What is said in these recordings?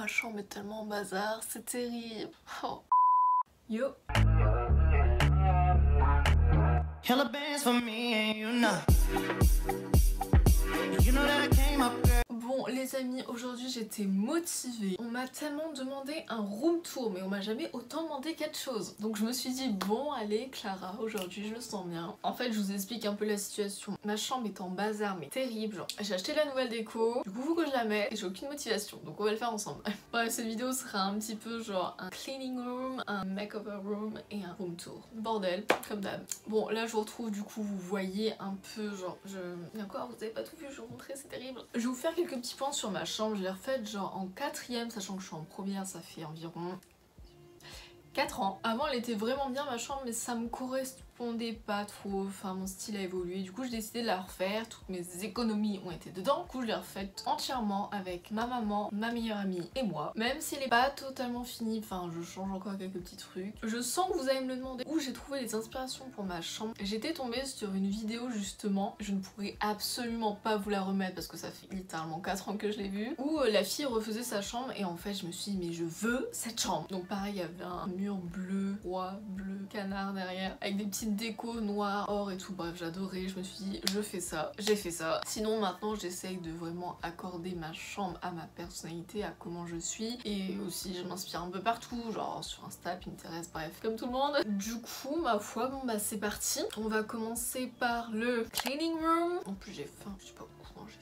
Ma chambre est tellement en bazar, c'est terrible. Oh. Yo. Bon les amis, aujourd'hui j'étais motivée. On m'a tellement demandé un room tour, mais on m'a jamais autant demandé quelque chose. Donc je me suis dit bon allez Clara, aujourd'hui je le sens bien. En fait je vous explique un peu la situation. Ma chambre est en bazar mais terrible, genre j'ai acheté la nouvelle déco, du coup faut que je la mette et j'ai aucune motivation, donc on va le faire ensemble. Bref, cette vidéo sera un petit peu genre un cleaning room, un makeover room et un room tour. Bordel, comme d'hab. Bon là je vous retrouve, du coup vous voyez un peu genre Et encore vous avez pas tout vu, je vais vous montrer, c'est terrible. Je vais vous faire quelques petits points sur ma chambre. Je l'ai refaite genre en 4ème, sachant que je suis en première, ça fait environ 4 ans. Avant elle était vraiment bien ma chambre, mais ça me correspondait pas trop, enfin mon style a évolué, du coup j'ai décidé de la refaire, toutes mes économies ont été dedans, du coup je l'ai refaite entièrement avec ma maman, ma meilleure amie et moi, même si elle est pas totalement finie, enfin je change encore quelques petits trucs. Je sens que vous allez me le demander où j'ai trouvé les inspirations pour ma chambre. J'étais tombée sur une vidéo justement, je ne pourrais absolument pas vous la remettre parce que ça fait littéralement 4 ans que je l'ai vue, où la fille refaisait sa chambre et en fait je me suis dit mais je veux cette chambre. Donc pareil, il y avait un mur bleu, roi, bleu, canard derrière, avec des petites déco noir, or et tout, bref j'adorais, je me suis dit je fais ça, j'ai fait ça. Sinon maintenant j'essaye de vraiment accorder ma chambre à ma personnalité, à comment je suis, et aussi je m'inspire un peu partout, genre sur Insta, Pinterest, bref, comme tout le monde. Du coup ma foi, bon bah c'est parti. On va commencer par le cleaning room. En plus j'ai faim, je sais pas où manger.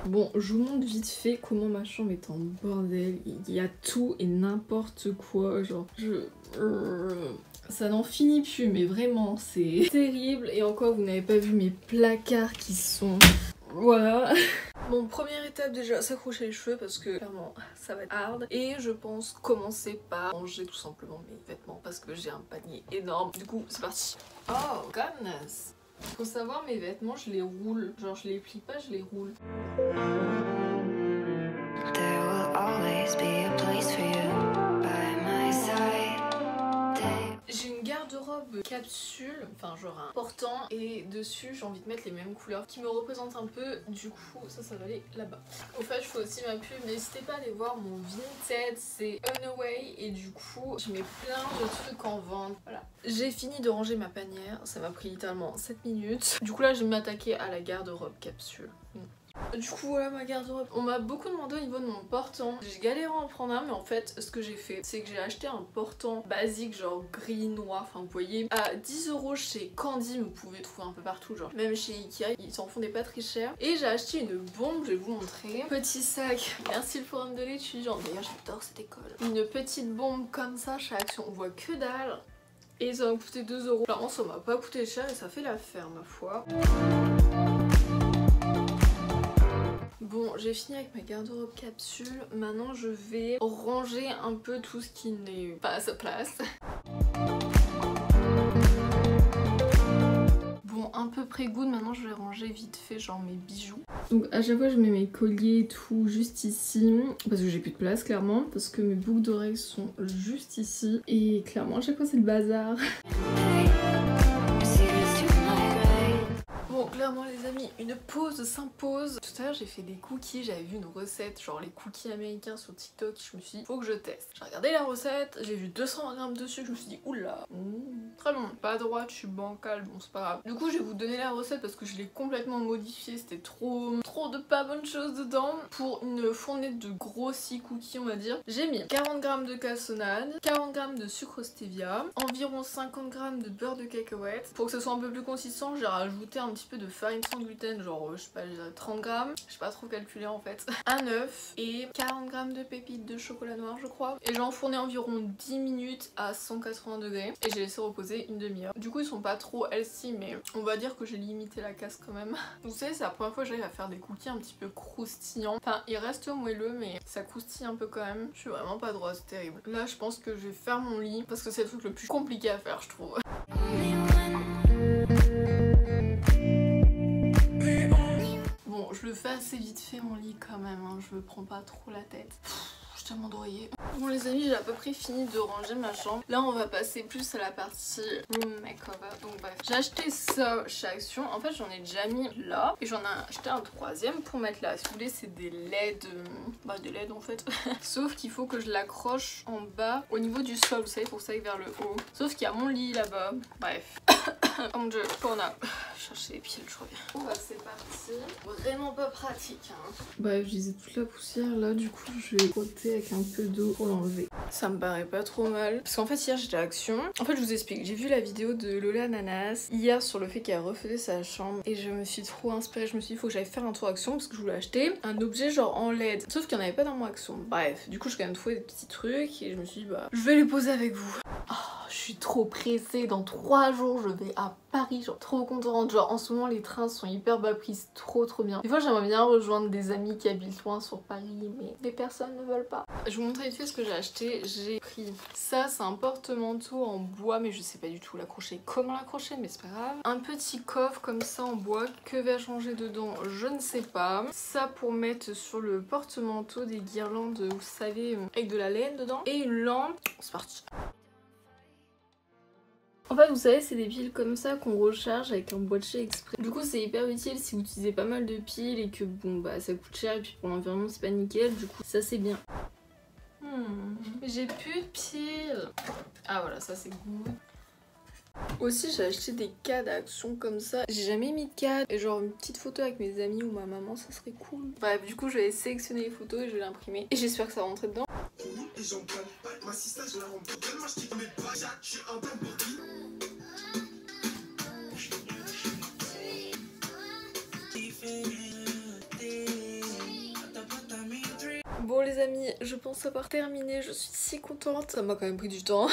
Bon, je vous montre vite fait comment ma chambre est en bordel. Il y a tout et n'importe quoi, genre ça n'en finit plus, mais vraiment c'est terrible. Et encore vous n'avez pas vu mes placards qui sont... Voilà. Bon, première étape déjà, s'accrocher les cheveux parce que clairement ça va être hard. Et je pense commencer par ranger tout simplement mes vêtements parce que j'ai un panier énorme. Du coup c'est parti. Oh goodness. Faut savoir, mes vêtements je les roule, genre je les plie pas, je les roule. J'ai une garde-robe capsule, enfin genre un portant, et dessus j'ai envie de mettre les mêmes couleurs qui me représentent un peu, du coup ça va aller là-bas. Au fait je fais aussi ma pub, n'hésitez pas à aller voir mon Vinted, c'est Unaway, et du coup je mets plein de trucs en vente. Voilà. J'ai fini de ranger ma panière, ça m'a pris littéralement 7 minutes. Du coup là je vais m'attaquer à la garde-robe capsule. Du coup voilà ma garde-robe. On m'a beaucoup demandé au niveau de mon portant. J'ai galéré à en prendre un, mais en fait ce que j'ai fait c'est que j'ai acheté un portant basique genre gris noir, enfin vous voyez, à 10 € chez Candy, vous pouvez trouver un peu partout, genre même chez Ikea, ils s'en font des pas très chers. Et j'ai acheté une bombe, je vais vous montrer. Petit sac, merci le forum de l'étudiant, d'ailleurs j'adore cette école. Une petite bombe comme ça chez Action, on voit que dalle. Et ça m'a coûté 2 €. Clairement ça m'a pas coûté cher et ça fait l'affaire ma foi. Bon, j'ai fini avec ma garde-robe capsule. Maintenant, je vais ranger un peu tout ce qui n'est pas à sa place. Bon, un peu près good. Maintenant, je vais ranger vite fait genre mes bijoux. Donc à chaque fois, je mets mes colliers et tout juste ici. Parce que j'ai plus de place, clairement. Parce que mes boucles d'oreilles sont juste ici. Et clairement, à chaque fois, c'est le bazar. Bon, clairement les amis, une pause s'impose. Tout à l'heure j'ai fait des cookies, j'avais vu une recette, genre les cookies américains sur TikTok, je me suis dit faut que je teste. J'ai regardé la recette, j'ai vu 200 grammes dessus, je me suis dit oula, très bon. Pas à droite, je suis bancale, bon c'est pas grave. Du coup je vais vous donner la recette parce que je l'ai complètement modifiée, c'était trop de pas bonnes choses dedans. Pour une fournée de gros 6 cookies on va dire, j'ai mis 40 g de cassonade, 40 g de sucre stevia, environ 50 g de beurre de cacahuète. Pour que ce soit un peu plus consistant, j'ai rajouté un petit peu de farine sans gluten, genre je sais pas, 30 g, je sais pas trop calculer en fait, un œuf et 40 g de pépites de chocolat noir je crois, et j'ai enfourné environ 10 minutes à 180 degrés et j'ai laissé reposer une demi-heure. Du coup ils sont pas trop healthy, mais on va dire que j'ai limité la casse quand même. Vous savez, c'est la première fois que j'arrive à faire des cookies un petit peu croustillants, enfin ils restent moelleux mais ça croustille un peu quand même. Je suis vraiment pas droite, c'est terrible. Là je pense que je vais faire mon lit parce que c'est le truc le plus compliqué à faire je trouve. Je le fais assez vite fait mon lit quand même, hein. Je me prends pas trop la tête. Je tellement d'oreillers. Bon les amis, j'ai à peu près fini de ranger ma chambre. Là on va passer plus à la partie room makeover. Donc bref, j'ai acheté ça chez Action. En fait j'en ai déjà mis là et j'en ai acheté un troisième pour mettre là. Si vous voulez c'est des LED, des LED en fait. Sauf qu'il faut que je l'accroche en bas au niveau du sol, vous savez, pour que ça aille vers le haut. Sauf qu'il y a mon lit là-bas. Bref. Oh mon dieu, on a cherché les piles, je reviens. Bon bah c'est parti. Vraiment pas pratique hein. Bref, je disais toute la poussière là, du coup je vais frotter avec un peu d'eau pour l'enlever. Ça me paraît pas trop mal. Parce qu'en fait hier j'étais à Action. En fait je vous explique, j'ai vu la vidéo de Lola Ananas hier sur le fait qu'elle refaisait sa chambre. Et je me suis trop inspirée, je me suis dit faut que j'aille faire un tour Action parce que je voulais acheter un objet genre en LED. Sauf qu'il n'y en avait pas dans mon Action. Bref, du coup j'ai quand même trouvé des petits trucs et je me suis dit bah je vais les poser avec vous. Oh, je suis trop pressée, dans 3 jours je vais à Paris, genre trop contente. Genre en ce moment les trains sont hyper bas prix, c'est trop bien. Des fois j'aimerais bien rejoindre des amis qui habitent loin sur Paris mais les personnes ne veulent pas. Je vous montrer vite fait ce que j'ai acheté. J'ai pris ça, c'est un porte-manteau en bois mais je sais pas du tout l'accrocher, comment l'accrocher mais c'est pas grave. Un petit coffre comme ça en bois, que vais-je changer dedans je ne sais pas. Ça pour mettre sur le porte-manteau, des guirlandes vous savez avec de la laine dedans et une lampe. C'est parti. En fait vous savez c'est des piles comme ça qu'on recharge avec un boîtier exprès. Du coup c'est hyper utile si vous utilisez pas mal de piles et que bon bah ça coûte cher et puis pour l'environnement c'est pas nickel, du coup ça c'est bien. J'ai plus de piles. Ah voilà ça c'est good. Aussi j'ai acheté des cas d'Action comme ça. J'ai jamais mis de cadre et genre une petite photo avec mes amis ou ma maman ça serait cool. Bref du coup je vais sélectionner les photos et je vais l'imprimer et j'espère que ça va rentrer dedans. Bon les amis, je pense avoir terminé, je suis si contente. Ça m'a quand même pris du temps.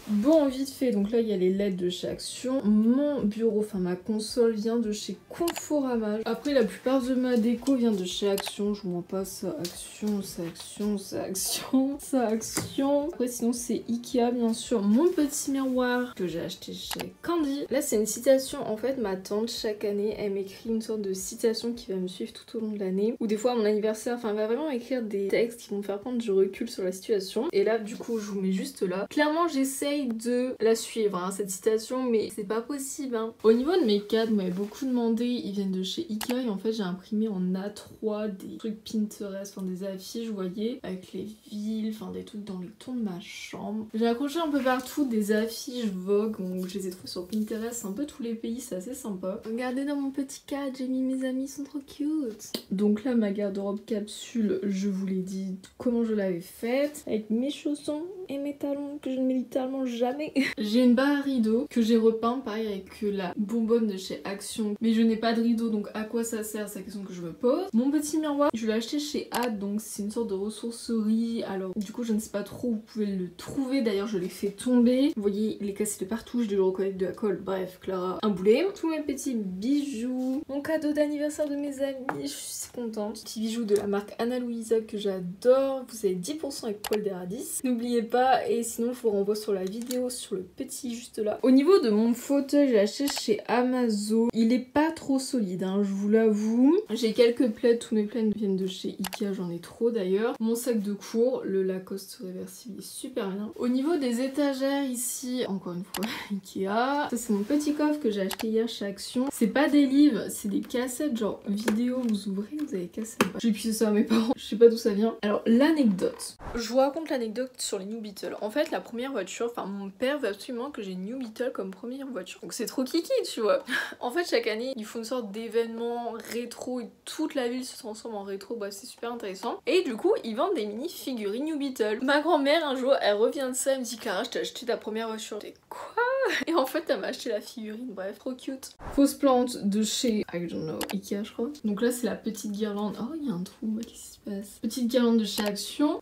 Bon, vite fait, donc là il y a les LED de chez Action. Mon bureau, enfin ma console vient de chez Conforama. Après la plupart de ma déco vient de chez Action. Je vois pas ça, Action, ça Action, ça Action, ça Action. Après sinon c'est Ikea bien sûr. Mon petit miroir que j'ai acheté chez Candy. Là c'est une citation, en fait ma tante chaque année elle m'écrit une sorte de citation qui va me suivre tout au long de l'année. Ou des fois à mon anniversaire, enfin elle va vraiment écrire des textes qui vont me faire prendre du recul sur la situation. Et là du coup je vous mets juste là. Clairement j'essaye de la suivre hein, cette citation mais c'est pas possible hein. Au niveau de mes cadres, vous m'avez beaucoup demandé, ils viennent de chez Ikea et en fait j'ai imprimé en A3 des trucs Pinterest, enfin des affiches vous voyez, avec les villes, enfin des trucs dans les tons de ma chambre. J'ai accroché un peu partout des affiches Vogue, donc je les ai trouvées sur Pinterest, un peu tous les pays, c'est assez sympa. Regardez dans mon petit cadre, j'ai mis mes amis, ils sont trop cute. Donc là ma garde-robe capsule, je vous l'ai dit comment je l'avais faite, avec mes chaussons et mes talons que je ne mets littéralement jamais. J'ai une barre à rideaux que j'ai repeint pareil avec la bonbonne de chez Action, mais je n'ai pas de rideau donc à quoi ça sert, c'est la question que je me pose. Mon petit miroir, je l'ai acheté chez Ad, donc c'est une sorte de ressourcerie, alors du coup je ne sais pas trop où vous pouvez le trouver, d'ailleurs je l'ai fait tomber, vous voyez il est cassé de partout, je dois le recoller de la colle, bref Clara un boulet. Tous mes petits bijoux, mon cadeau d'anniversaire de mes amis, je suis si contente. Petits bijoux de la marque Anna Luisa que j'adore, vous avez 10% avec poil des radis, n'oubliez pas. Et sinon je vous renvoie sur la vidéo sur le petit juste là. Au niveau de mon fauteuil, j'ai acheté chez Amazon. Il est pas trop solide hein, je vous l'avoue. J'ai quelques plaids, tous mes plaids viennent de chez Ikea, j'en ai trop d'ailleurs. Mon sac de cours, le Lacoste réversible, est super bien. Au niveau des étagères ici, encore une fois Ikea. Ça c'est mon petit coffre que j'ai acheté hier chez Action. C'est pas des livres, c'est des cassettes genre vidéo, vous ouvrez, vous avez cassette. J'ai pissé ça à mes parents, je sais pas d'où ça vient. Alors l'anecdote. Je vous raconte l'anecdote sur les New Beetle. En fait la première voiture, enfin mon père veut absolument que j'ai une New Beetle comme première voiture. Donc c'est trop kiki tu vois. En fait chaque année ils font une sorte d'événement rétro et toute la ville se transforme en rétro, bah c'est super intéressant. Et du coup ils vendent des mini figurines New Beetle. Ma grand-mère un jour elle revient de ça, elle me dit Clara je t'ai acheté ta première voiture. T'es quoi? Et en fait elle m'a acheté la figurine, bref trop cute. Fausse plante de chez I don't know, Ikea je crois. Donc là c'est la petite guirlande. Oh il y a un trou, qu'est-ce qui se passe? Petite guirlande de chez Action,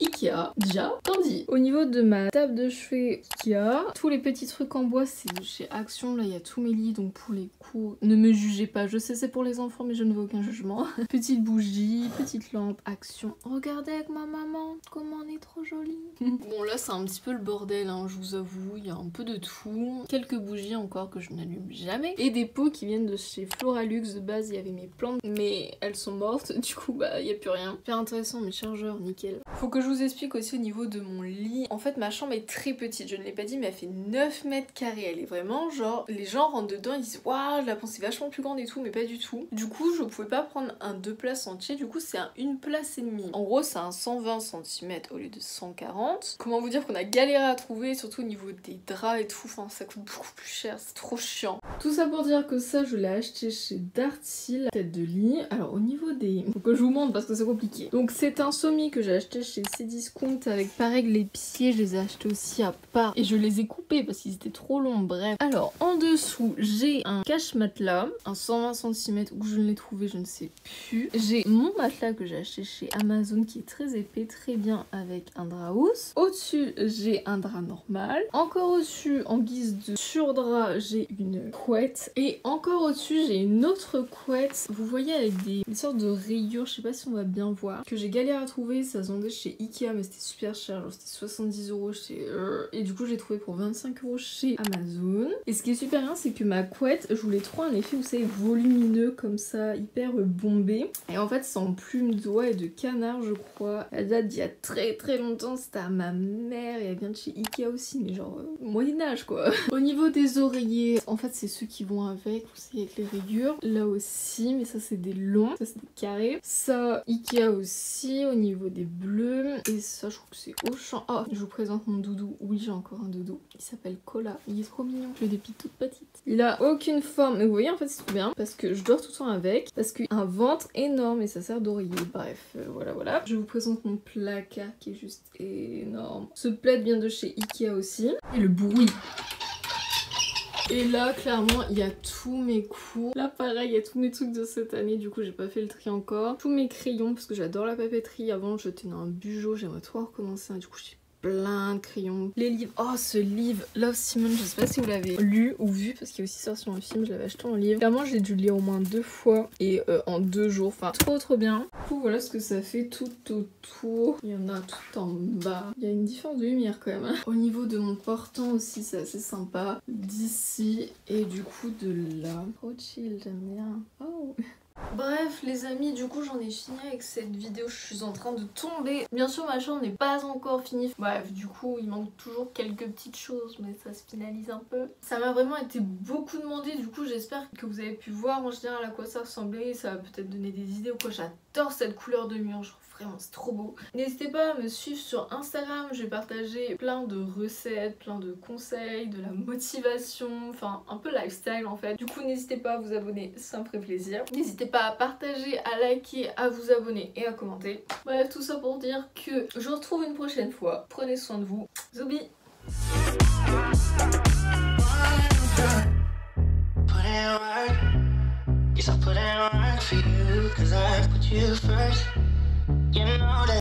Ikea, déjà, Candy. Au niveau de ma table de chevet Ikea, tous les petits trucs en bois c'est de chez Action. Là il y a tous mes lits donc pour les cours, ne me jugez pas, je sais c'est pour les enfants mais je ne veux aucun jugement. Petite bougie, petite lampe Action. Regardez avec ma maman comment on est trop jolie. Bon là c'est un petit peu le bordel hein, je vous avoue, il y a un peu de tout. Quelques bougies encore que je n'allume jamais. Et des pots qui viennent de chez Floralux. De base, il y avait mes plantes, mais elles sont mortes. Du coup, bah, il n'y a plus rien. Super intéressant, mes chargeurs, nickel. Faut que je vous explique aussi au niveau de mon lit. En fait, ma chambre est très petite. Je ne l'ai pas dit, mais elle fait 9 mètres carrés. Elle est vraiment genre, les gens rentrent dedans, ils disent waouh, je la pensais vachement plus grande et tout, mais pas du tout. Du coup, je pouvais pas prendre un 2 places entier. Du coup, c'est un 1 place et demie. En gros, c'est un 120 cm au lieu de 140. Comment vous dire qu'on a galéré à trouver, surtout au niveau des draps et tout. Enfin, ça coûte beaucoup plus cher. C'est trop chiant. Tout ça pour dire que ça, je l'ai acheté chez Darty, tête de lit. Alors, au niveau des... Faut que je vous montre parce que c'est compliqué. Donc, c'est un sommier que j'ai acheté chez Cdiscount avec pareil les pieds. Je les ai achetés aussi à part. Et je les ai coupés parce qu'ils étaient trop longs. Bref. Alors, en dessous, j'ai un cache-matelas, un 120 cm où je l'ai trouvé, je ne sais plus. J'ai mon matelas que j'ai acheté chez Amazon qui est très épais, très bien avec un drap housse. Au-dessus, j'ai un drap normal. Encore au-dessus, en guise de surdrap, j'ai une couette. Et encore au-dessus, j'ai une autre couette. Vous voyez avec des sortes de rayures, je sais pas si on va bien voir, que j'ai galéré à trouver. Ça se vendait chez Ikea, mais c'était super cher. Genre c'était 70 € chez... Et du coup, j'ai trouvé pour 25 € chez Amazon. Et ce qui est super bien, c'est que ma couette, je voulais trop un effet, vous savez, volumineux comme ça, hyper bombé. Et en fait, c'est en plume d'oie et de canard, je crois. Elle date d'il y a très très longtemps, c'était à ma mère et elle vient de chez Ikea aussi, mais genre Moyen-Âge quoi. Au niveau des oreillers, en fait, c'est ceux qui vont avec, vous savez, avec les rayures. Là aussi, mais ça c'est des longs, ça c'est des carrés. Ça, Ikea aussi, au niveau des bleus. Et ça, je trouve que c'est Auchan. Oh, je vous présente mon doudou. Oui, j'ai encore un doudou. Il s'appelle Cola. Il est trop mignon. Je l'ai depuis toute petite. Il a aucune forme. Mais vous voyez, en fait, c'est trop bien. Parce que je dors tout le temps avec. Parce qu'il a un ventre énorme et ça sert d'oreiller. Bref, voilà. Je vous présente mon placard qui est juste énorme. Ce plaid vient de chez Ikea aussi. Et le bruit. Et là, clairement, il y a tous mes cours. Là, pareil, il y a tous mes trucs de cette année. Du coup, j'ai pas fait le tri encore. Tous mes crayons, parce que j'adore la papeterie. Avant, je tenais un bugeot. J'aimerais trop en recommencer. Du coup, j'ai plein de crayons. Les livres. Oh, ce livre, Love, Simon. Je sais pas si vous l'avez lu ou vu, parce qu'il est aussi sorti en film. Je l'avais acheté en livre. Clairement, j'ai dû le lire au moins 2 fois. Et en 2 jours. Enfin, trop bien. Du coup, voilà ce que ça fait tout autour. Il y en a tout en bas. Il y a une différence de lumière quand même. Hein. Au niveau de mon portant aussi, c'est assez sympa. D'ici et du coup de là. Trop chill, j'aime bien. Oh. Bref les amis, du coup j'en ai fini avec cette vidéo, je suis en train de tomber. Bien sûr ma chambre n'est pas encore finie. Bref, du coup il manque toujours quelques petites choses, mais ça se finalise un peu. Ça m'a vraiment été beaucoup demandé, du coup j'espère que vous avez pu voir en général à quoi ça ressemblait. Ça va peut-être donner des idées ou quoi. J'adore cette couleur de mur, genre vraiment c'est trop beau. N'hésitez pas à me suivre sur Instagram, je vais partager plein de recettes, plein de conseils, de la motivation, enfin un peu lifestyle en fait. Du coup n'hésitez pas à vous abonner, ça me ferait plaisir. N'hésitez pas à partager, à liker, à vous abonner et à commenter. Bref, tout ça pour dire que je vous retrouve une prochaine fois. Prenez soin de vous. Zoubi. Yes, I put in work for you, 'cause I put you first.